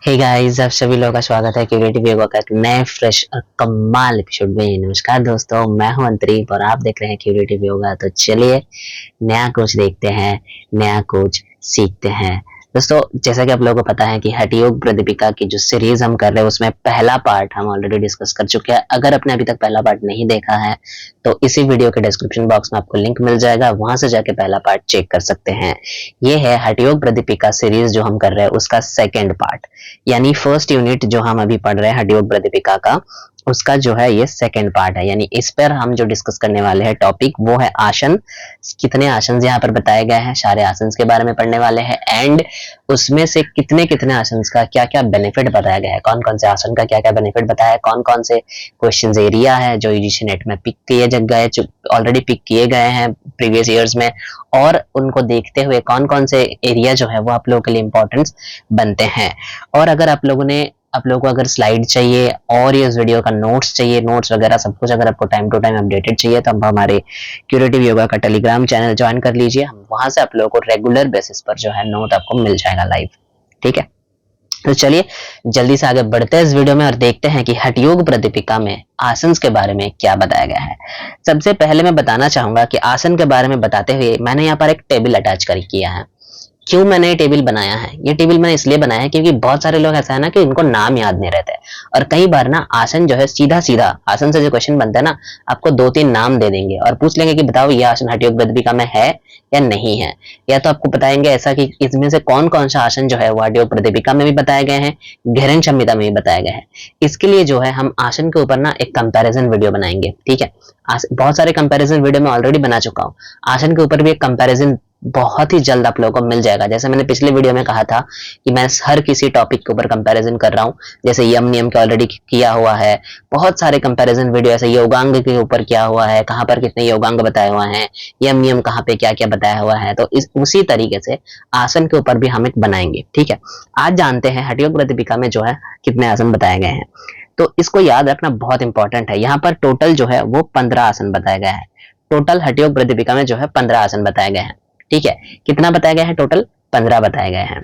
Hey guys, आप सभी लोगों का स्वागत है क्रिएटिव योगा का एक नए फ्रेश और कमाल एपिसोड में। नमस्कार दोस्तों, मैं हूं अंतरीप और आप देख रहे हैं क्रिएटिव योगा। तो चलिए नया कुछ देखते हैं, नया कुछ सीखते हैं। दोस्तों, जैसा कि आप लोगों को पता है कि हठ योग प्रदीपिका की जो सीरीज हम कर रहे हैं उसमें पहला पार्ट हम ऑलरेडी डिस्कस कर चुके हैं। अगर आपने अभी तक पहला पार्ट नहीं देखा है तो इसी वीडियो के डिस्क्रिप्शन बॉक्स में आपको लिंक मिल जाएगा, वहां से जाके पहला पार्ट चेक कर सकते हैं। ये है हठ योग प्रदीपिका सीरीज जो हम कर रहे हैं उसका सेकेंड पार्ट, यानी फर्स्ट यूनिट जो हम अभी पढ़ रहे हैं हठ योग प्रदीपिका का, उसका जो है ये सेकंड पार्ट है। यानी इस पर हम जो डिस्कस करने वाले हैं टॉपिक वो है आसन। कितने आसन यहाँ पर बताए गए हैं, सारे आसन के बारे में पढ़ने वाले हैं एंड उसमें से कितने कितने आसन का क्या क्या बेनिफिट बताया गया है, कौन कौन से आसन का क्या क्या बेनिफिट बताया है, कौन कौन से क्वेश्चन एरिया है जो यूजीसी नेट में पिक किए गए, ऑलरेडी पिक किए गए हैं प्रीवियस ईयर्स में, और उनको देखते हुए कौन कौन से एरिया जो है वो आप लोगों के लिए इंपॉर्टेंस बनते हैं। और अगर आप लोगों को अगर स्लाइड चाहिए और ये इस वीडियो का नोट्स चाहिए, नोट्स वगैरह सब कुछ अगर आपको टाइम टू टाइम अपडेटेड चाहिए तो आप हमारे क्रिएटिव योगा का टेलीग्राम चैनल ज्वाइन कर लीजिए। हम वहां से आप लोगों को रेगुलर बेसिस पर जो है नोट आपको मिल जाएगा लाइव। ठीक है, तो चलिए जल्दी से आगे बढ़ते हैं इस वीडियो में और देखते हैं कि हठ योग प्रदीपिका में आसन के बारे में क्या बताया गया है। सबसे पहले मैं बताना चाहूंगा कि आसन के बारे में बताते हुए मैंने यहाँ पर एक टेबल अटैच कर किया है। क्यों मैंने ये टेबल बनाया है? ये टेबल मैंने इसलिए बनाया है क्योंकि बहुत सारे लोग ऐसा है ना कि उनको नाम याद नहीं रहते और कई बार ना आसन जो है सीधा सीधा आसन से जो क्वेश्चन बनता है ना, आपको 2-3 नाम दे देंगे और पूछ लेंगे कि बताओ ये आसन हठ योग प्रदीपिका में है या नहीं है, या तो आपको बताएंगे ऐसा कि इसमें से कौन कौन सा आसन जो है वो हठ योग प्रदीपिका में भी बताए गए हैं, घेरन संहिता में भी बताए गए हैं। इसके लिए जो है हम आसन के ऊपर ना एक कंपैरिजन वीडियो बनाएंगे। ठीक है, बहुत सारे कंपैरिजन वीडियो में ऑलरेडी बना चुका हूँ, आसन के ऊपर भी एक कंपैरिजन बहुत ही जल्द आप लोगों को मिल जाएगा। जैसे मैंने पिछले वीडियो में कहा था कि मैं हर किसी टॉपिक के ऊपर कंपैरिजन कर रहा हूँ, जैसे यम नियम के ऑलरेडी किया हुआ है, बहुत सारे कंपैरिजन वीडियो ऐसे योगांग के ऊपर किया हुआ है, कहाँ पर कितने योगांग बताए हुए हैं, यम नियम कहाँ पे क्या क्या बताया हुआ है, तो उसी तरीके से आसन के ऊपर भी हम एक बनाएंगे। ठीक है, आज जानते हैं हठ योग प्रदीपिका में जो है कितने आसन बताए गए हैं। तो इसको याद रखना बहुत इंपॉर्टेंट है। यहाँ पर टोटल जो है वो 15 आसन बताया गया है। टोटल हठ योग प्रदीपिका में जो है 15 आसन बताए गए हैं। ठीक है, कितना बताया गया है? टोटल 15 बताए गए हैं।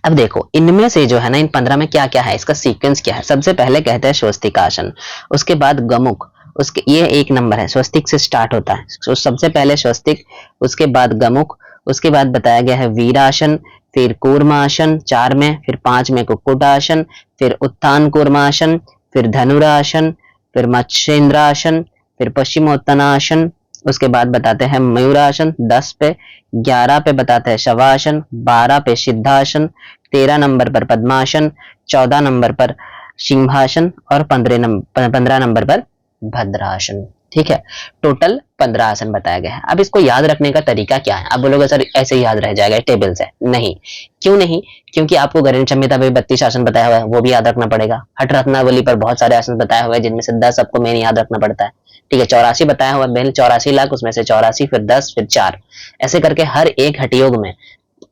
अब देखो इनमें से जो है ना, इन 15 में क्या क्या है, इसका सीक्वेंस क्या है। सबसे पहले कहते हैं स्वस्तिक आसन, उसके बाद गमुख, उसके ये 1 नंबर है, स्वस्तिक से स्टार्ट होता है। तो सबसे पहले स्वस्तिक, उसके बाद गमुख, उसके बाद बताया गया है वीरासन, फिर कूर्मासन 4 में, फिर 5 में कुक्कुटासन, फिर उत्थान कूर्मासन, फिर धनुरासन, फिर मत्स्येंद्रासन, फिर पश्चिमोत्तानासन, उसके बाद बताते हैं मयूरासन 10 पे, 11 पे बताते हैं शवासन, 12 पे सिद्धासन, 13 नंबर पर पद्मासन, 14 नंबर पर सिंहासन और 15 नंबर पर भद्रासन। ठीक है, टोटल 15 आसन बताया गया है। अब इसको याद रखने का तरीका क्या है? आप बोलोगे सर ऐसे ही याद रह जाएगा टेबल से। नहीं, क्यों नहीं? क्योंकि आपको घेरन संहिता में 32 आसन बताया हुआ है, वो भी याद रखना पड़ेगा। हठ रत्नावली पर बहुत सारे आसन बताए हुए हैं जिनमें से 10 आपको मेन याद रखना पड़ता है। ठीक है, 84 बताया हुआ है, 84 लाख, उसमें से 84, फिर 10, फिर 4, ऐसे करके हर एक हठ योग में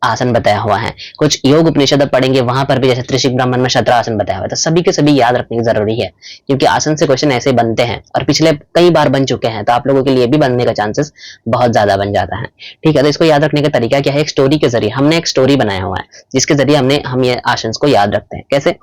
आसन बताया हुआ है। कुछ योग उपनिषद पढ़ेंगे, वहां पर भी जैसे त्रिशिक ब्राह्मण में 17 आसन बताया हुआ है। तो सभी के सभी याद रखने की जरूरी है क्योंकि आसन से क्वेश्चन ऐसे बनते हैं और पिछले कई बार बन चुके हैं, तो आप लोगों के लिए भी बनने का चांसेस बहुत ज्यादा बन जाता है। ठीक है, तो इसको याद रखने का तरीका क्या है? एक स्टोरी के जरिए हमने एक स्टोरी बनाया हुआ है जिसके जरिए हम ये आसन को याद रखते हैं। कैसे?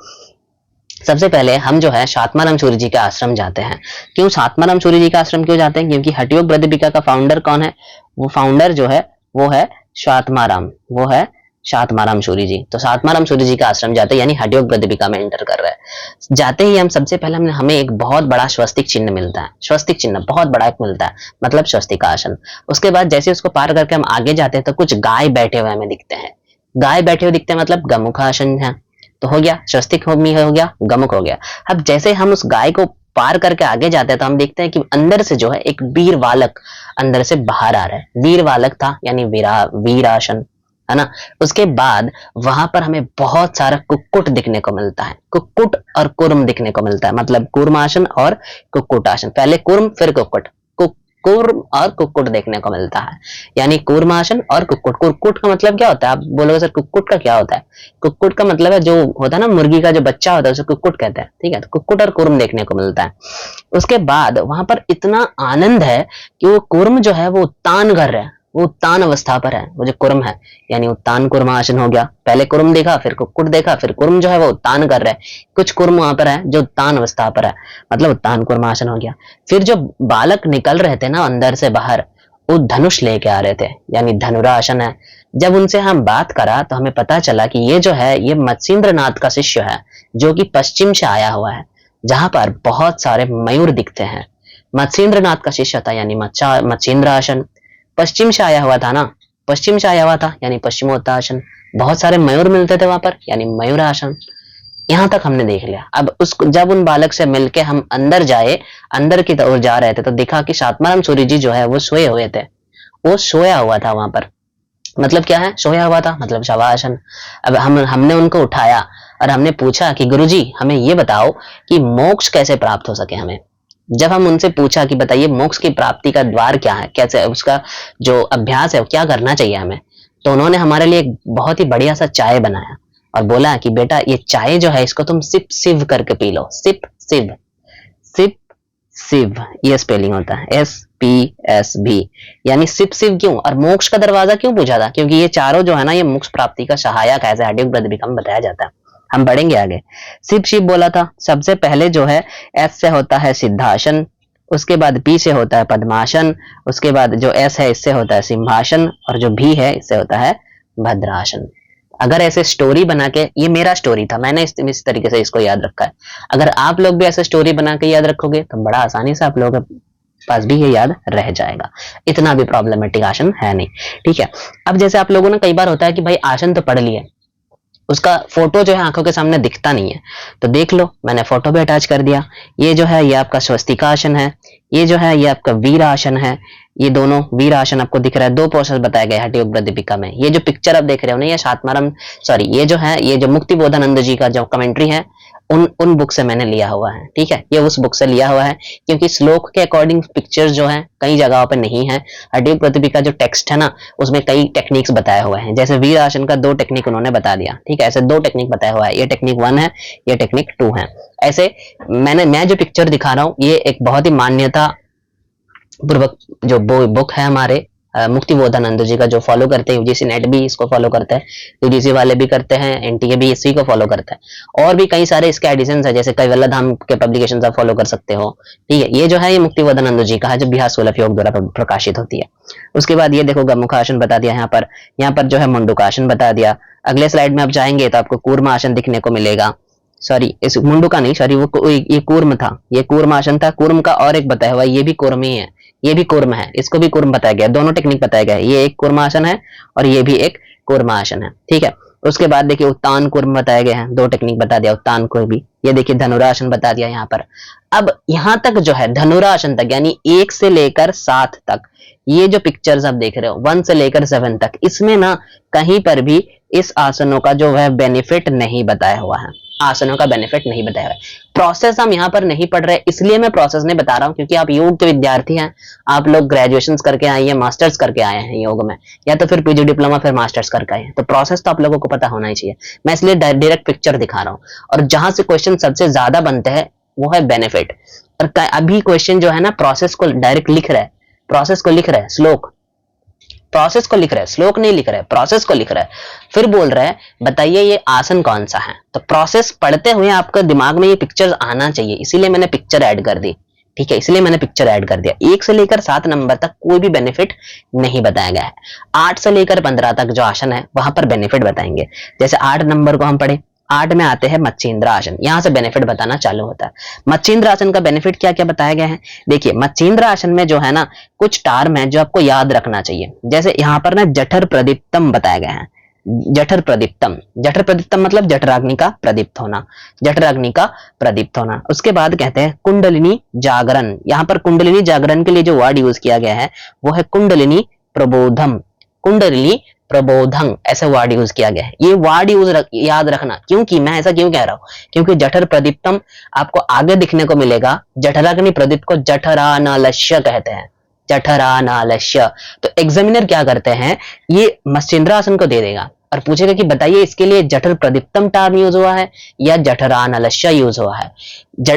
सबसे पहले हम जो है शातमाराम सूर्य जी के आश्रम जाते हैं। क्यों शातमाराम सूर्य जी का आश्रम क्यों जाते हैं? क्योंकि हठ योग प्रदीपिका का फाउंडर कौन है? वो फाउंडर जो है वो है शातमाराम, वो है शातमाराम सूर्य जी। तो शातमाराम सूर्य जी का आश्रम जाते हैं, यानी हठ योग प्रदीपिका में एंटर कर रहे हैं। जाते ही हम सबसे पहले हमें एक बहुत बड़ा स्वस्तिक चिन्ह मिलता है। स्वस्तिक चिन्ह बहुत बड़ा एक मिलता है, मतलब स्वस्तिक आसन। उसके बाद जैसे उसको पार करके हम आगे जाते हैं तो कुछ गाय बैठे हुए हमें दिखते हैं। गाय बैठे हुए दिखते हैं मतलब गमुखासन है। तो हो गया स्वस्तिक, हो गया गमुख हो गया। अब जैसे हम उस गाय को पार करके आगे जाते हैं तो हम देखते हैं कि अंदर से जो है एक वीर बालक अंदर से बाहर आ रहा है। वीर बालक था यानी वीरासन, है ना। उसके बाद वहां पर हमें बहुत सारा कुक्कुट दिखने को मिलता है। कुक्कुट और कुर्म दिखने को मिलता है, मतलब कूर्मासन और कुक्कुटासन। पहले कुर्म फिर कुक्कुट, कुर्म और कुक्कुट देखने को मिलता है, यानी कूर्मासन और कुक्कुट। कुक्कुट का मतलब क्या होता है? आप बोलोगे सर कुक्कुट का क्या होता है? कुक्कुट का मतलब है जो होता है ना मुर्गी का जो बच्चा होता है उसे कुक्कुट कहते हैं। ठीक है, तो कुक्कुट और कुर्म देखने को मिलता है। उसके बाद वहां पर इतना आनंद है कि वो कुर्म जो है वो उत्तान कर रहा है, वो उत्तान अवस्था पर है, वो जो कुर्म है, यानी उत्तान कुर्मासन हो गया। पहले कुर्म देखा, फिर कुक्कुट देखा, फिर कुर्म जो है वो उत्तान कर रहा है। कुछ कुर्म वहां पर है जो उत्तान अवस्था पर है, मतलब उत्तान कुर्मासन हो गया। फिर जो बालक निकल रहे थे ना अंदर से बाहर, वो धनुष लेके आ रहे थे, यानी धनुरासन है। जब उनसे हम बात करा तो हमें पता चला कि ये जो है ये मत्स्येंद्र नाथ का शिष्य है, जो कि पश्चिम से आया हुआ है, जहां पर बहुत सारे मयूर दिखते हैं। मत्स्येंद्र नाथ का शिष्य था, यानी मत्स्येंद्र आसन। पश्चिम से आया हुआ था ना, पश्चिम से आया हुआ था यानी पश्चिमोत्तासन। बहुत सारे मयूर मिलते थे वहां पर, यानी मयूरासन। यहां तक हमने देख लिया। अब उस जब उन बालक से मिलके हम अंदर जाए, अंदर की ओर जा रहे थे, तो देखा कि सातमाराम सूर्य जी जो है वो सोए हुए थे। वो सोया हुआ था वहां पर। मतलब क्या है सोया हुआ था, मतलब शवासन। अब हमने उनको उठाया और हमने पूछा कि गुरुजी हमें ये बताओ कि मोक्ष कैसे प्राप्त हो सके हमें। जब हम उनसे पूछा कि बताइए मोक्ष की प्राप्ति का द्वार क्या है, कैसे उसका जो अभ्यास है वो क्या करना चाहिए हमें, तो उन्होंने हमारे लिए एक बहुत ही बढ़िया सा चाय बनाया और बोला कि बेटा ये चाय जो है इसको तुम सिप सिव करके पी लो। सिप सिव, सिप सिव, ये स्पेलिंग होता है SPSV, यानी सिप सिव। क्यों और मोक्ष का दरवाजा क्यों पूछा था, क्योंकि ये चारों जो है ना ये मोक्ष प्राप्ति का सहायक है, ऐसे हड्यों प्रतिभिकम बताया जाता है। हम बढ़ेंगे आगे। सिप शिव बोला था। सबसे पहले जो है S से होता है सिद्धासन, उसके बाद P से होता है पद्मासन, उसके बाद जो S है इससे होता है सिंहासन, और जो V है इससे होता है भद्रासन। अगर ऐसे स्टोरी बना के, ये मेरा स्टोरी था, मैंने इस तरीके से इसको याद रखा है। अगर आप लोग भी ऐसे स्टोरी बना के याद रखोगे तो बड़ा आसानी से आप लोगों के पास भी ये याद रह जाएगा। इतना भी प्रॉब्लमेटिक आसन है नहीं, ठीक है। अब जैसे आप लोगों ने कई बार होता है कि भाई आसन तो पढ़ लिए, उसका फोटो जो है आंखों के सामने दिखता नहीं है, तो देख लो मैंने फोटो भी अटैच कर दिया। ये जो है ये आपका स्वस्तिका आसन है, ये जो है ये आपका वीर आसन है। ये दोनों वीर आसन आपको दिख रहा है। दो प्रोसेस बताए गए हठयोग दीपिका में। ये जो पिक्चर आप देख रहे हो ना ये सातमाराम सॉरी ये जो है ये जो मुक्ति बोधानंद जी का जो कमेंट्री है उन बुक से मैंने लिया हुआ है, ठीक है। ये उस बुक से लिया हुआ है, क्योंकि श्लोक के अकॉर्डिंग पिक्चर्स जो है कई जगहों पर नहीं है। हठयोग प्रतिपिका जो टेक्स्ट है ना उसमें कई टेक्निक्स बताए हुए हैं। जैसे वीर आसन का 2 टेक्निक उन्होंने बता दिया, ठीक है। ऐसे 2 टेक्निक बताया हुआ है, ये टेक्निक 1 है, ये टेक्निक 2 है। ऐसे मैं जो पिक्चर दिखा रहा हूँ ये एक बहुत ही मान्यता पूर्वक जो बुक है हमारे मुक्ति बोधानंद जी का, जो फॉलो करते हैं यूजीसी नेट भी इसको फॉलो करते हैं, यूजीसी वाले भी करते हैं, एनटीए भी इसी को फॉलो करता है। और भी कई सारे इसके एडिशंस है, जैसे कैवल्य धाम के पब्लिकेशंस आप फॉलो कर सकते हो, ठीक है। ये जो है ये मुक्ति बोधानंद जी का है, जो बिहार सोलह योग द्वारा प्रकाशित होती है। उसके बाद ये देखो गमुखासन बता दिया, यहाँ पर जो है मुंडुकासन बता दिया। अगले स्लाइड में आप जाएंगे तो आपको कूर्म आसन दिखने को मिलेगा। सॉरी इस मुंडू का नहीं, सॉरी वो ये कूर्म था, ये कूर्म आसन था। कूर्म का और एक बताया हुआ, ये भी कूर्म ही है, ये भी कूर्म है, इसको भी कूर्म बताया गया। दोनों टेक्निक बताया गया है, ये एक कूर्मासन है और ये भी एक कूर्मासन है, ठीक है। उसके बाद देखिए उत्तान कूर्म बताए गए हैं, 2 टेक्निक बता दिया उत्तान को भी। ये देखिए धनुरासन बता दिया यहाँ पर। अब यहाँ तक जो है धनुरासन तक यानी 1 से लेकर 7 तक, ये जो पिक्चर्स आप देख रहे हो 1 से लेकर 7 तक, इसमें ना कहीं पर भी इस आसनों का जो है बेनिफिट नहीं बताया हुआ है, आसनों का बेनिफिट नहीं बताया हुआ है। प्रोसेस हम यहाँ पर नहीं पढ़ रहे, इसलिए मैं प्रोसेस नहीं बता रहा हूँ, क्योंकि आप योग के विद्यार्थी हैं, आप लोग ग्रेजुएशन करके आए हैं, मास्टर्स करके आए हैं योग में, या तो फिर पीजी डिप्लोमा फिर मास्टर्स करके आए हैं, तो प्रोसेस तो आप लोगों को पता होना ही चाहिए। मैं इसलिए डायरेक्ट पिक्चर दिखा रहा हूँ, और जहां से क्वेश्चन सबसे ज्यादा बनते हैं वो है बेनिफिट। और अभी क्वेश्चन जो है ना प्रोसेस को डायरेक्ट लिख रहा है, प्रोसेस को लिख रहा है, श्लोक प्रोसेस को लिख रहा है, श्लोक नहीं लिख रहा है, प्रोसेस को लिख रहा है। फिर बोल रहा है बताइए ये आसन कौन सा है। तो प्रोसेस पढ़ते हुए आपके दिमाग में ये पिक्चर्स आना चाहिए, इसीलिए मैंने पिक्चर ऐड कर दी, ठीक है, इसलिए मैंने पिक्चर ऐड कर दिया। 1 से लेकर 7 नंबर तक कोई भी बेनिफिट नहीं बताया गया है। 8 से लेकर 15 तक जो आसन है वहां पर बेनिफिट बताएंगे। जैसे 8 नंबर को हम पढ़े, 8 में आते हैं मत्स्येंद्र आसन, यहां से बेनिफिट बताना चालू होता है। मत्स्येंद्र आसन का बेनिफिट क्या क्या बताया गया है, देखिए मत्स्येंद्र आसन में जो है ना कुछ टर्म है जो आपको याद रखना चाहिए। जैसे यहाँ पर ना जठर प्रदीप्तम बताया गया है, जठर प्रदीप्तम, जठर प्रदीप्तम मतलब जठराग्नि का प्रदीप्त होना, जठराग्नि का प्रदीप्त होना। उसके बाद कहते हैं कुंडलिनी जागरण, यहाँ पर कुंडलिनी जागरण के लिए जो वर्ड यूज किया गया है वो है कुंडलिनी प्रबोधम, कुंडलिनी प्रबोधन ऐसे वर्ड यूज किया गया है। ये वर्ड याद रखना, क्योंकि मैं ऐसा क्यों कह रहा हूं, क्योंकि जठर प्रदीप्तम आपको आगे दिखने को मिलेगा। जठराग्नि प्रदीप्त को जठरानालस्य कहते हैं, जठरानालस्य। तो एग्जामिनर क्या करते हैं, ये मत्स्येंद्रासन को दे देगा और पूछेगा कि बताइए इसके लिए जठर प्रदीप्तम टर्म यूज हुआ है या जठरानालस्य यूज हुआ है।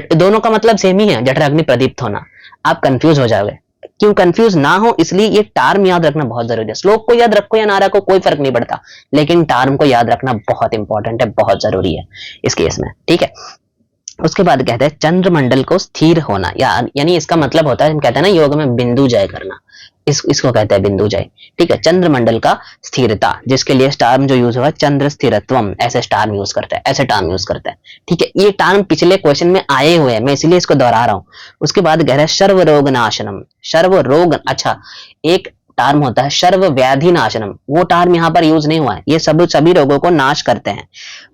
दोनों का मतलब सेम ही है, जठराग्नि प्रदीप्त होना। आप कंफ्यूज हो जाओगे, क्यों कंफ्यूज ना हो इसलिए ये टर्म याद रखना बहुत जरूरी है। श्लोक को याद रखो या ना रखो कोई फर्क नहीं पड़ता, लेकिन टर्म को याद रखना बहुत इंपॉर्टेंट है, बहुत जरूरी है इस केस में, ठीक है। उसके बाद कहते हैं चंद्रमंडल को स्थिर होना, यानी इसका मतलब होता है, हम कहते हैं ना योग में बिंदु जय करना, इसको कहते हैं बिंदु जय, ठीक है। चंद्रमंडल का स्थिरता, जिसके लिए टर्म जो यूज हुआ चंद्र स्थिरत्वम, ऐसे टर्म यूज करते हैं, ऐसे टर्म यूज करते हैं, ठीक है। ये टर्म पिछले क्वेश्चन में आए हुए हैं, मैं इसलिए इसको दोहरा रहा हूं। उसके बाद कह रहा है सर्व रोग नाशनम, सर्व रोग, अच्छा एक टर्म होता है सर्व व्याधि नाशनम, वो टर्म यहाँ पर यूज नहीं हुआ है। ये सभी रोगों को नाश करते हैं।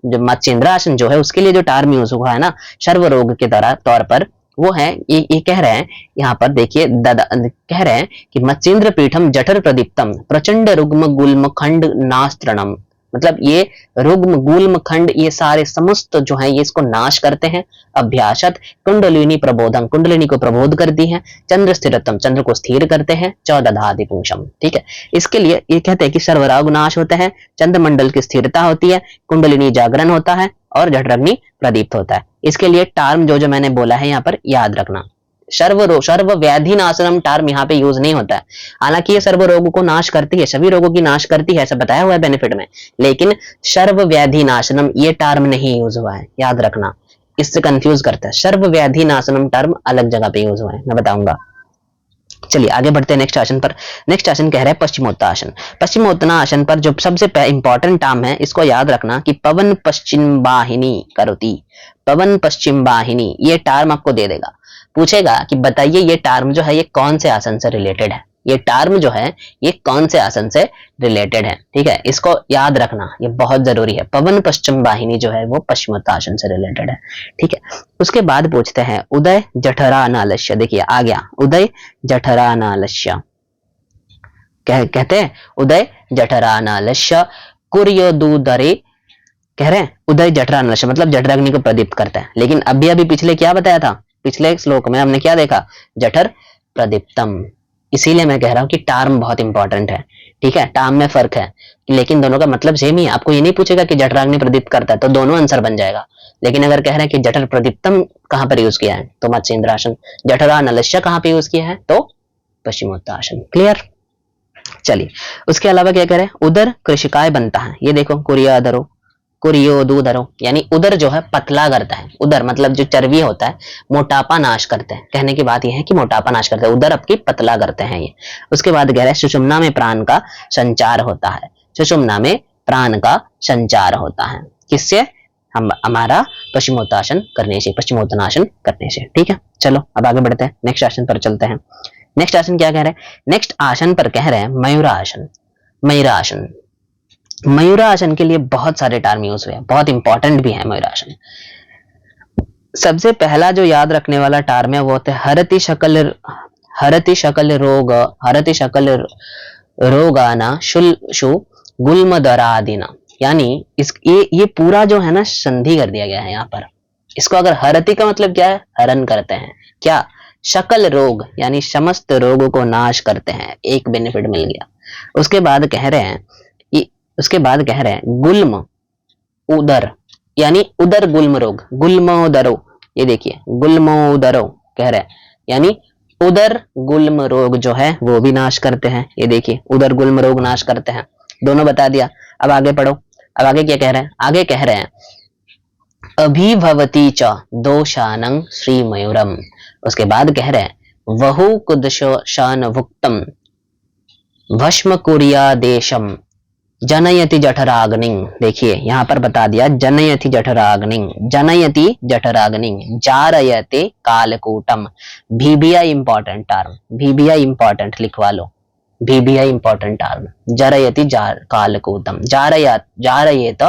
जो मत्स्येंद्रासन जो है उसके लिए जो टर्म यूज हुआ है ना सर्व रोग के तौर पर, वो है ये कह रहे हैं यहाँ पर देखिए, कह रहे हैं कि मत्स्येंद्र पीठम जठर प्रदीप्तम प्रचंड रुग्म गुल्म खंड नास्त्रणम, मतलब ये रुग्म गुल्म खंड ये सारे समस्त जो है ये इसको नाश करते हैं। अभ्यासत कुंडलिनी प्रबोधन, कुंडलिनी को प्रबोध करती है। चंद्र स्थिरत्वम, चंद्र को स्थिर करते हैं। चौदधादि पुंसम, ठीक है। इसके लिए ये कहते हैं कि सर्वराग नाश होते हैं, चंद्रमंडल की स्थिरता होती है, कुंडलिनी जागरण होता है और जठराग्नि प्रदीप्त होता है। इसके लिए टर्म जो मैंने बोला है यहाँ पर याद रखना। सर्व व्याधि नाशनम टर्म यहाँ पे यूज नहीं होता है, हालांकि ये सर्व रोगों को नाश करती है, सभी रोगों की नाश करती है, ऐसा बताया हुआ है बेनिफिट में, लेकिन सर्व व्याधि नाशनम ये टर्म नहीं यूज हुआ है, याद रखना, इससे कंफ्यूज करता है। सर्व व्याधि नाशनम टर्म अलग जगह पे यूज हुआ है, मैं बताऊंगा। चलिए आगे बढ़ते हैं नेक्स्ट आसन पर। नेक्स्ट आसन कह रहे हैं पश्चिमोत्तासन। पश्चिमोत्तासन पर जो सबसे इंपॉर्टेंट टर्म है इसको याद रखना कि पवन पश्चिम वाहिनी करोति, पवन पश्चिम वाहिनी, ये टर्म आपको दे देगा, पूछेगा कि बताइए ये टर्म जो है ये कौन से आसन से रिलेटेड है, ये टर्म जो है ये कौन से आसन से रिलेटेड है, ठीक है। इसको याद रखना, ये बहुत जरूरी है। पवन पश्चिम वाहिनी जो है वो पश्चिमोत्तासन से रिलेटेड है, ठीक है। उसके बाद पूछते हैं उदय जठरानालस्य, देखिए आ गया उदय जठरानालस्य, कहते हैं उदय जठरानालस्य कुर्योदुदरे, कह रहे हैं उदय जठरानालस्य मतलब जठराग्नि को प्रदीप्त करता है। लेकिन अभी अभी पिछले क्या बताया था, पिछले श्लोक में हमने क्या देखा, जठर प्रदीप्तम, इसीलिए मैं कह रहा हूं कि टर्म बहुत इंपॉर्टेंट है, ठीक है। टर्म में फर्क है लेकिन दोनों का मतलब सेम ही है। आपको ये नहीं पूछेगा कि जठराग्नि प्रदीप्त करता है तो दोनों आंसर बन जाएगा, लेकिन अगर कह रहे हैं कि जठर प्रदीप्तम कहां पर यूज किया है तो मत्स्येंद्रासन, जठरानलस्य कहां पर यूज किया है तो पश्चिमोत्तासन, क्लियर। चलिए उसके अलावा क्या कह रहे हैं, उदर कृषिकाय बनता है, ये देखो कुरियादरो कुरियोदुदरो, यानी उदर जो है पतला करता है, उदर मतलब जो चर्बी होता है मोटापा नाश करते हैं, कहने की बात यह है कि मोटापा नाश करते हैं, उदर आपकी पतला करते हैं ये। उसके बाद कह रहे हैं सुषुम्ना में प्राण का संचार होता है, सुषुम्ना में प्राण का संचार होता है, किससे, हम हमारा पश्चिमोत्तासन करने से, पश्चिमोत्तानासन करने से, ठीक है। चलो अब आगे बढ़ते हैं, नेक्स्ट आसन पर चलते हैं। नेक्स्ट आसन क्या कह रहे हैं, नेक्स्ट आसन पर कह रहे हैं मयूरासन। मयूरासन, मयूरासन के लिए बहुत सारे टर्म यूज हुए हैं, बहुत इंपॉर्टेंट भी है मयूरासन। सबसे पहला जो याद रखने वाला टर्म है वो होता है हरति शकल रोग, हरति शकल रोगाना शुल्शु गुल्मदरादिना, यानी इस ये पूरा जो है ना संधि कर दिया गया है यहाँ पर। इसको अगर हरति का मतलब क्या है, हरण करते हैं, क्या, शकल रोग यानी समस्त रोगों को नाश करते हैं, एक बेनिफिट मिल गया। उसके बाद कह रहे हैं गुल्म उदर, यानी उदर गुल्म रोग, गुल्मोदरो, ये देखिए गुल्मोदरो कह रहे हैं, यानी उदर गुल्म रोग जो है वो भी नाश करते हैं, ये देखिए उदर गुल्म रोग नाश करते हैं, दोनों बता दिया। अब आगे पढ़ो, अब आगे क्या कह रहे हैं, आगे कह रहे हैं अभिभवती च दोषानं श्री मयूरम। उसके बाद कह रहे हैं वहु कुदशान भुक्तम भस्म कुरिया देशम जनयति जठराग्नि, देखिए यहाँ पर बता दिया जनयति जठराग्नि, जनयति जठराग्नि, जारयते कालकूटम, भीबिया इंपॉर्टेंट टर्म, भीबिया इंपॉर्टेंट लिखवा लो, भीबिया इंपॉर्टेंट टर्म, जरयति कालकूटम, जारयेत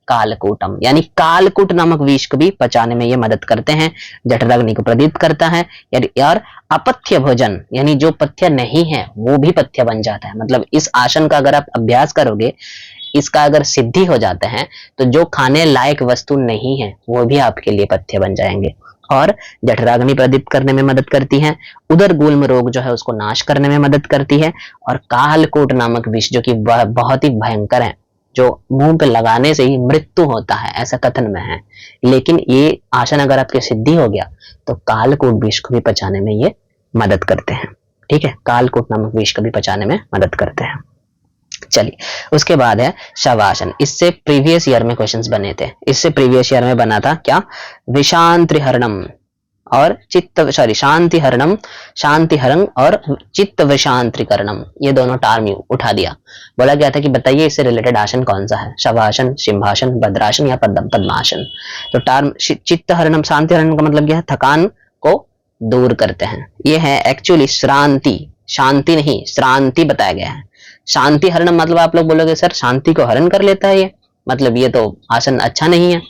कालकूटम, यानी कालकूट नामक विष को भी पचाने में ये मदद करते हैं, जठराग्नि को प्रदीप्त करता है। यार अपथ्य भोजन, यानी जो पथ्य नहीं है वो भी पथ्य बन जाता है, मतलब इस आसन का अगर आप अभ्यास करोगे, इसका अगर सिद्धि हो जाते हैं तो जो खाने लायक वस्तु नहीं है वो भी आपके लिए पथ्य बन जाएंगे, और जठराग्नि प्रदीप्त करने में मदद करती है, उदर गुल्म रोग जो है उसको नाश करने में मदद करती है, और कालकूट नामक विष जो कि बहुत ही भयंकर है, जो मुंह पे लगाने से ही मृत्यु होता है ऐसा कथन में है, लेकिन ये आसन अगर आपके सिद्धि हो गया तो कालकूट विष को भी पचाने में ये मदद करते हैं। ठीक है, कालकूट नामक विष को भी पचाने में मदद करते हैं। चलिए, उसके बाद है शवासन। इससे प्रीवियस ईयर में क्वेश्चंस बने थे। इससे प्रीवियस ईयर में बना था क्या, विषांत्रिहरणम और शांतिहरणम, शांतिहरण और चित्त विषांत्रिकरणम, ये दोनों टर्म उठा दिया। बोला गया था कि बताइए इससे रिलेटेड आसन कौन सा है, शवासन, सिंहासन, भद्रासन या पद्मासन। तो टर्म चित्तहरणम, शांतिहरण का मतलब क्या है, थकान को दूर करते हैं। ये है एक्चुअली श्रांति, शांति नहीं श्रांति बताया गया है। शांति हरण मतलब आप लोग बोलोगे सर शांति को हरण कर लेता है ये, मतलब ये तो आसन अच्छा नहीं है।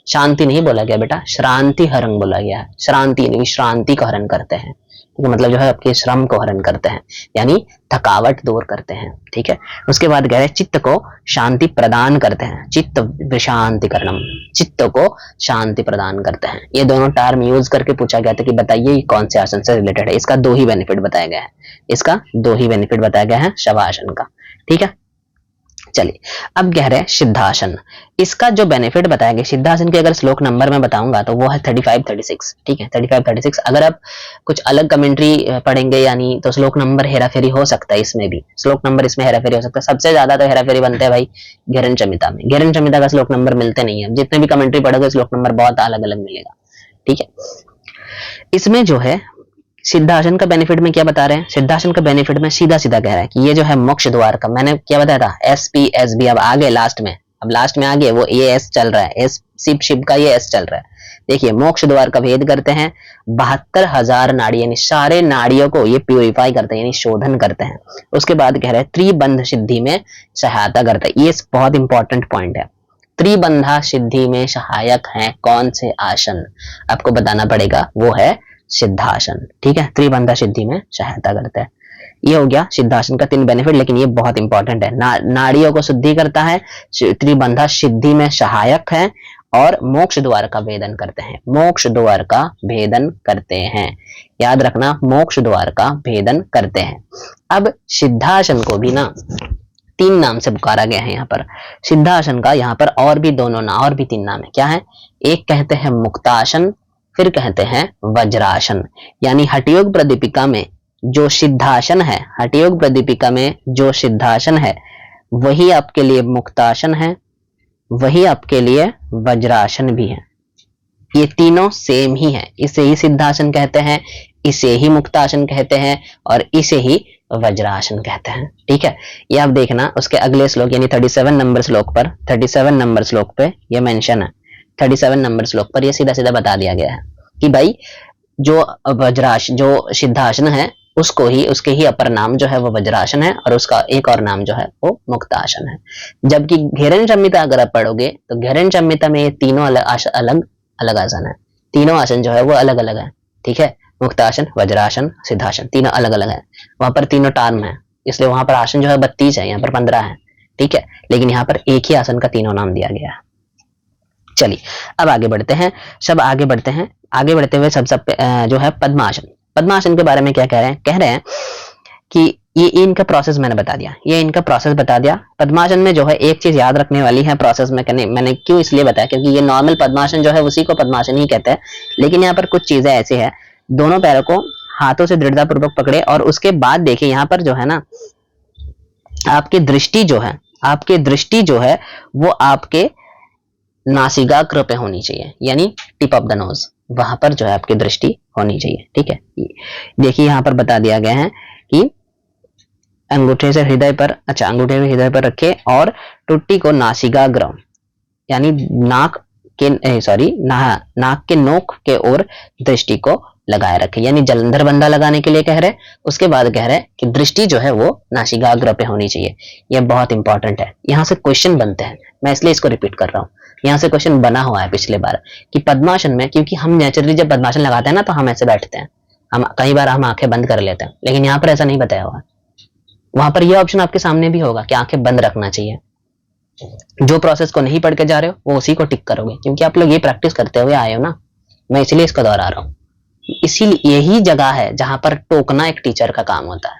शांति नहीं बोला गया बेटा, श्रांति हरण बोला गया है। श्रांति नहीं, श्रांति को हरण करते हैं, ठीक है, मतलब जो है आपके श्रम को हरण करते हैं, यानी थकावट दूर करते हैं। ठीक है, उसके बाद कह रहे चित्त को शांति प्रदान करते हैं, चित्त विशांतिकरणम, चित्त को शांति प्रदान करते हैं। ये दोनों टर्म यूज करके पूछा गया था कि बताइए कौन से आसन से रिलेटेड है। इसका 2 ही बेनिफिट बताया गया है, इसका 2 ही बेनिफिट बताया गया है शवासन का। ठीक है, चलिए अब कह रहे हैं सिद्धासन। इसका जो बेनिफिट बताया गया सिद्धासन के, अगर श्लोक नंबर में बताऊंगा तो वो है 35-36। ठीक है, 35-36। अगर आप कुछ अलग कमेंट्री पढ़ेंगे यानी तो श्लोक नंबर हेराफेरी हो सकता है, इसमें भी श्लोक नंबर इसमें हेराफेरी हो सकता है। सबसे ज्यादा तो हेराफेरी बनते हैं भाई घेरन चमिता में। घेरन चमिता का श्लोक नंबर मिलते नहीं है, जितने भी कमेंट्री पढ़ोगे श्लोक नंबर बहुत अलग अलग मिलेगा। ठीक है, इसमें जो है सिद्धासन का बेनिफिट में क्या बता रहे हैं, सिद्धासन का बेनिफिट में सीधा सीधा कह रहा है कि ये जो है मोक्ष द्वार का, मैंने क्या बताया था SPSB, अब आगे लास्ट में, अब लास्ट में आगे वो ये S चल रहा है, एस शिव का ये S चल रहा है। देखिए मोक्ष द्वार का भेद करते हैं, 72,000 नाड़ी यानी सारे नाड़ियों को ये प्यूरिफाई करते हैं यानी शोधन करते हैं। उसके बाद कह रहे हैं त्रिबंध सिद्धि में सहायता करते हैं। ये बहुत इंपॉर्टेंट पॉइंट है, त्रिबंधा सिद्धि में सहायक है कौन से आसन, आपको बताना पड़ेगा, वो है सिद्धासन। ठीक है, त्रिबंधा सिद्धि में सहायता करता है। ये हो गया सिद्धासन का 3 बेनिफिट, लेकिन ये बहुत इंपॉर्टेंट है। नाड़ियों को शुद्धि करता है, त्रिबंधा सिद्धि में सहायक है और मोक्ष द्वार का भेदन करते हैं, मोक्ष द्वार का भेदन करते हैं। याद रखना, मोक्ष द्वार का भेदन करते हैं। अब सिद्धासन को भी ना 3 नाम से पुकारा गया है यहाँ पर। सिद्धासन का यहाँ पर और भी 3 नाम है। क्या है, एक कहते हैं मुक्तासन, फिर कहते हैं वज्रासन। यानी हठयोग प्रदीपिका में जो सिद्धासन है, हठयोग प्रदीपिका में जो सिद्धासन है वही आपके लिए मुक्तासन है, वही आपके लिए वज्रासन भी है। ये तीनों सेम ही है, इसे ही सिद्धासन कहते हैं, इसे ही मुक्तासन कहते हैं और इसे ही वज्रासन कहते हैं। ठीक है, ये आप देखना उसके अगले श्लोक यानी 37 नंबर श्लोक पर, 37 नंबर श्लोक पे ये मेंशन है। 37 नंबर श्लोक पर यह सीधा सीधा बता दिया गया है कि भाई जो वज्रासन, जो सिद्धासन है उसको ही, उसके ही अपर नाम जो है वो वज्रासन है और उसका एक और नाम जो है वो मुक्तासन है। जबकि घेरन संहिता अगर आप पढ़ोगे तो घेरन संहिता में ये तीनों अलग अलग आसन है, तीनों आसन जो है वो अलग अलग है। ठीक है, मुक्तासन, वज्रासन, सिद्धासन तीनों अलग अलग है। वहां पर तीनों टर्म है, इसलिए वहां पर आसन जो है 32 है, यहाँ पर 15 है। ठीक है, लेकिन यहाँ पर एक ही आसन का तीनों नाम दिया गया है। चलिए अब आगे बढ़ते हैं, सब आगे बढ़ते हैं। आगे बढ़ते हुए सब जो है पद्मासन। पद्मासन के बारे में क्या कह रहे हैं, कह रहे हैं कि ये इनका प्रोसेस मैंने बता दिया, ये इनका प्रोसेस बता दिया। पद्मासन में जो है एक चीज याद रखने वाली है प्रोसेस में, मैंने क्यों इसलिए बताया क्योंकि ये नॉर्मल पद्मासन जो है उसी को पद्मासन ही कहते हैं, लेकिन यहाँ पर कुछ चीजें ऐसी है, दोनों पैरों को हाथों से दृढ़ता पूर्वक पकड़े और उसके बाद देखिए यहाँ पर जो है ना आपकी दृष्टि जो है, आपकी दृष्टि जो है वो आपके नासिकाग्र पे होनी चाहिए, यानी टिप ऑफ द नोज, वहां पर जो है आपकी दृष्टि होनी चाहिए। ठीक है, देखिए यहाँ पर बता दिया गया है कि अंगूठे से हृदय पर, अच्छा अंगूठे से हृदय पर रखे और टुट्टी को नासिकाग्र यानी नाक के नाक के नोक के ओर दृष्टि को लगाए रखे, यानी जलंधर बंधा लगाने के लिए कह रहे। उसके बाद कह रहे कि दृष्टि जो है वो नासिकाग्र पे होनी चाहिए। यह बहुत इंपॉर्टेंट है, यहाँ से क्वेश्चन बनते हैं, मैं इसलिए इसको रिपीट कर रहा हूँ। यहाँ से क्वेश्चन बना हुआ है पिछले बार कि पद्मासन में, क्योंकि हम नेचुरली जब पद्मासन लगाते हैं ना तो हम ऐसे बैठते हैं, हम कई बार हम आंखें बंद कर लेते हैं, लेकिन यहाँ पर ऐसा नहीं बताया हुआ। वहां पर यह ऑप्शन आपके सामने भी होगा कि आंखें बंद रखना चाहिए। जो प्रोसेस को नहीं पढ़ के जा रहे हो वो उसी को टिक करोगे, क्योंकि आप लोग ये प्रैक्टिस करते हुए आए हो ना, मैं इसलिए इसको दोहरा रहा हूँ। इसीलिए यही जगह है जहां पर टोकना एक टीचर का काम होता है,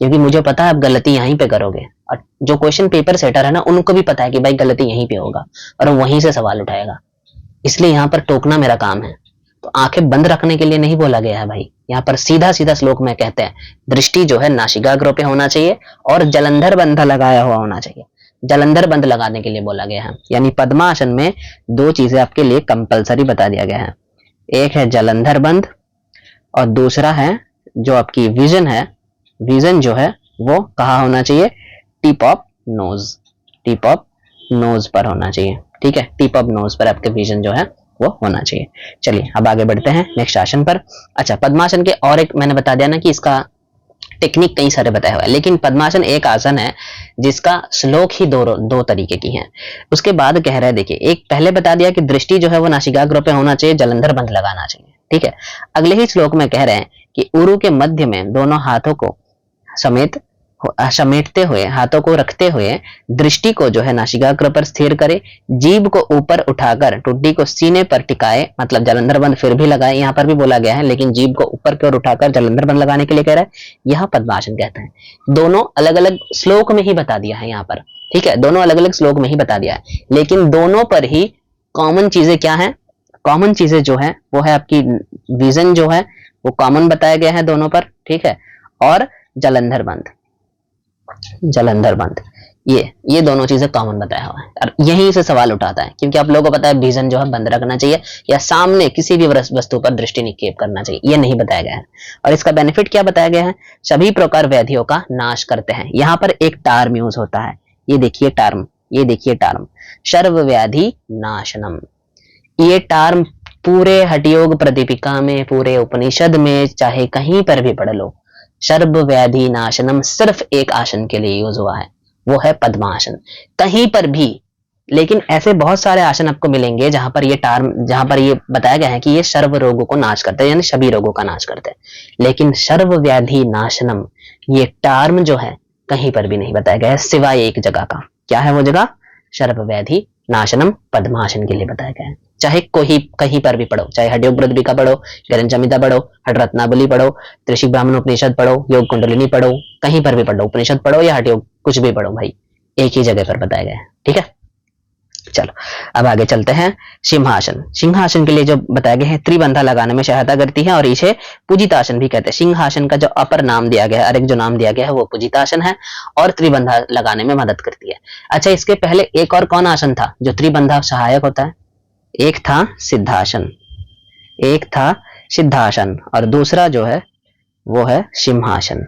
क्योंकि मुझे पता है आप गलती यहीं पे करोगे और जो क्वेश्चन पेपर सेटर है ना उनको भी पता है कि भाई गलती यहीं पे होगा और वहीं से सवाल उठाएगा, इसलिए यहाँ पर टोकना मेरा काम है। तो आंखें बंद रखने के लिए नहीं बोला गया है भाई, यहाँ पर सीधा सीधा श्लोक में कहते हैं दृष्टि जो है नासिकाग्र पे होना चाहिए और जलंधर बंध लगाया हुआ होना चाहिए। जलंधर बंध लगाने के लिए बोला गया है, यानी पद्मासन में दो चीजें आपके लिए कंपलसरी बता दिया गया है, एक है जलंधर बंध और दूसरा है जो आपकी विजन है, विजन जो है वो कहाँ होना चाहिए, tip of nose, tip of nose पर होना चाहिए। ठीक है, टिप ऑफ नोज पर आपके विजन जो है वो होना चाहिए। चलिए अब आगे बढ़ते हैं नेक्स्ट आसन पर। अच्छा, पद्मासन के और एक मैंने बता दिया ना कि इसका टेक्निक कई सारे बताया हुआ है, लेकिन पद्मासन एक आसन है जिसका श्लोक ही दो तरीके की हैं। उसके बाद कह रहे हैं, देखिए एक पहले बता दिया कि दृष्टि जो है वो नासिकाग्र पे होना चाहिए, जलंधर बंध लगाना चाहिए। ठीक है, अगले ही श्लोक में कह रहे हैं कि उरु के मध्य में दोनों हाथों को समेटते हुए, हाथों को रखते हुए दृष्टि को जो है नासिकाग्र पर स्थिर करे, जीभ को ऊपर उठाकर टुड्डी को सीने पर टिकाए, मतलब जलंधर बंध फिर भी लगाए, यहाँ पर भी बोला गया है, लेकिन जीभ को ऊपर की ओर उठाकर जलंधर बंध लगाने के लिए कह रहा है, यह पद्मासन कहते हैं। दोनों अलग अलग श्लोक में ही बता दिया है यहाँ पर। ठीक है, दोनों अलग अलग श्लोक में ही बता दिया है, लेकिन दोनों पर ही कॉमन चीजें क्या है, कॉमन चीजें जो है वो है आपकी विजन जो है वो कॉमन बताया गया है दोनों पर। ठीक है, और जलंधर बंध, जलंधर बंध, ये दोनों चीजें कॉमन बताया हुआ है और यहीं से सवाल उठाता है, क्योंकि आप लोगों को पता है विजन जो है बंद रखना चाहिए या सामने किसी भी वस्तु पर दृष्टि निक्षेप करना चाहिए, ये नहीं बताया गया है। और इसका बेनिफिट क्या बताया गया है, सभी प्रकार व्याधियों का नाश करते हैं। यहाँ पर एक टर्म यूज होता है, ये देखिए टर्म, ये देखिए टर्म, सर्व व्याधि नाशनम। ये टर्म पूरे हठयोग प्रदीपिका में, पूरे उपनिषद में, चाहे कहीं पर भी पढ़ लो, सर्व व्याधि नाशनम सिर्फ एक आसन के लिए यूज हुआ है, वो है पद्मासन। कहीं पर भी, लेकिन ऐसे बहुत सारे आसन आपको मिलेंगे जहां पर ये टर्म, जहां पर ये बताया गया है कि ये सर्व रोगों को नाश करते हैं, यानी सभी रोगों का नाश करते हैं, लेकिन सर्व व्याधि नाशनम ये टर्म जो है कहीं पर भी नहीं बताया गया है, सिवाय एक जगह का। क्या है वो जगह, सर्व व्याधि नाशनम पद्मासन के लिए बताया गया है। चाहे कोई कहीं पर भी पढ़ो, चाहे हठयोग प्रदीपिका पढ़ो, गरन संहिता पढ़ो, हठ रत्नावली पढ़ो, त्रिशिक ब्राह्मण उपनिषद पढ़ो, योग कुंडलिनी पढ़ो, कहीं पर भी पढ़ो, उपनिषद पढ़ो या हठयोग, कुछ भी पढ़ो भाई, एक ही जगह पर बताया गया है। ठीक है, चलो अब आगे चलते हैं। सिंहासन, सिंहासन के लिए जो बताया गया है त्रिबंधा लगाने में सहायता करती है और इसे पूजितासन भी कहते हैं। सिंहासन का जो अपर नाम दिया गया है, अरे जो नाम दिया गया है वो पूजितासन है और त्रिबंधा लगाने में मदद करती है। अच्छा, इसके पहले एक और कौन आसन था जो त्रिबंधा सहायक होता है, एक था सिद्धासन, एक था सिद्धासन और दूसरा जो है वो है सिंहासन।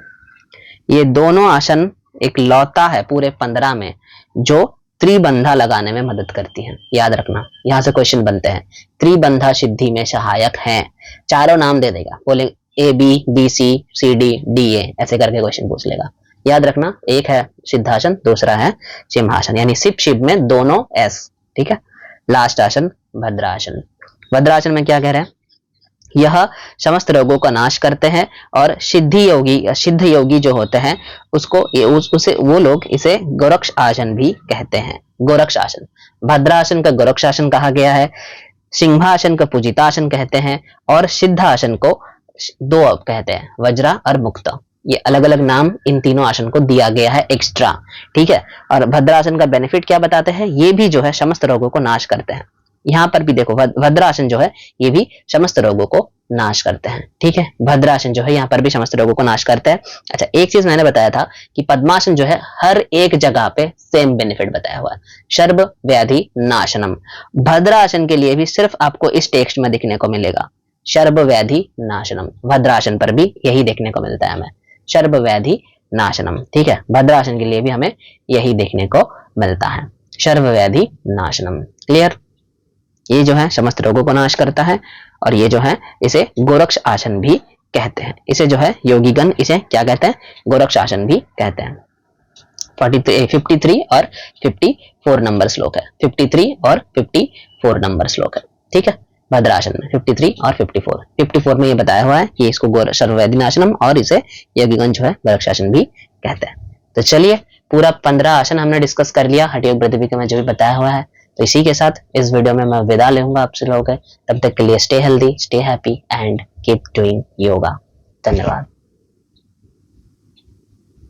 ये दोनों आसन एक लौता है पूरे 15 में जो त्रिबंधा लगाने में मदद करती हैं। याद रखना, यहां से क्वेश्चन बनते हैं, त्रिबंधा सिद्धि में सहायक हैं, चारों नाम दे देगा, बोले A B C C D D A, ऐसे करके क्वेश्चन पूछ लेगा। याद रखना, एक है सिद्धासन, दूसरा है सिंहासन, यानी सिप शिव में दोनों एस। ठीक है, लास्ट आसन भद्रासन। भद्रासन में क्या कह रहे हैं, यह समस्त रोगों का नाश करते हैं और सिद्ध योगी जो होते हैं उसको उसे वो लोग इसे गोरक्ष आसन भी कहते हैं। गोरक्ष आसन, भद्रासन का गोरक्ष आसन कहा गया है, सिंहासन का पूजितासन कहते हैं और सिद्धासन को दो कहते हैं, वज्रा और मुक्त। ये अलग अलग नाम इन तीनों आसन को दिया गया है एक्स्ट्रा। ठीक है, और भद्रासन का बेनिफिट क्या बताते हैं, ये भी जो है समस्त रोगों को नाश करते हैं। यहाँ पर भी देखो भद्रासन जो है ये भी समस्त रोगों को नाश करते हैं। ठीक है, भद्रासन जो है यहाँ पर भी समस्त रोगों को नाश करते हैं। अच्छा, एक चीज मैंने बताया था कि पद्मासन जो है हर एक जगह पे सेम बेनिफिट बताया हुआ है, सर्व व्याधि नाशनम। भद्रासन के लिए भी सिर्फ आपको इस टेक्स्ट में दिखने को मिलेगा, सर्व व्याधि नाशनम। भद्रासन पर भी यही देखने को मिलता है हमें, सर्व व्याधि नाशनम। ठीक है, भद्रासन के लिए भी हमें यही देखने को मिलता है, सर्व व्याधि नाशनम। क्लियर, ये जो है समस्त रोगों को नाश करता है और ये जो है इसे गोरक्ष आसन भी कहते हैं। इसे जो है योगीगण इसे क्या कहते हैं, गोरक्ष आसन भी कहते हैं। 53 और 54 नंबर श्लोक है, 53 और 54 नंबर श्लोक है। ठीक है, भद्रासन में 53 और 54 में ये बताया हुआ है कि इसको सर्ववैधि नाशनम और इसे योगीगण जो है गोरक्ष आसन भी कहते हैं। तो चलिए पूरा 15 आसन हमने डिस्कस कर लिया हठयोग प्रदीपिका में जो भी बताया हुआ है। तो इसी के साथ इस वीडियो में मैं विदा लेऊंगा आपसे लोगों के, तब तक के लिए stay healthy, stay happy and keep doing yoga. धन्यवाद।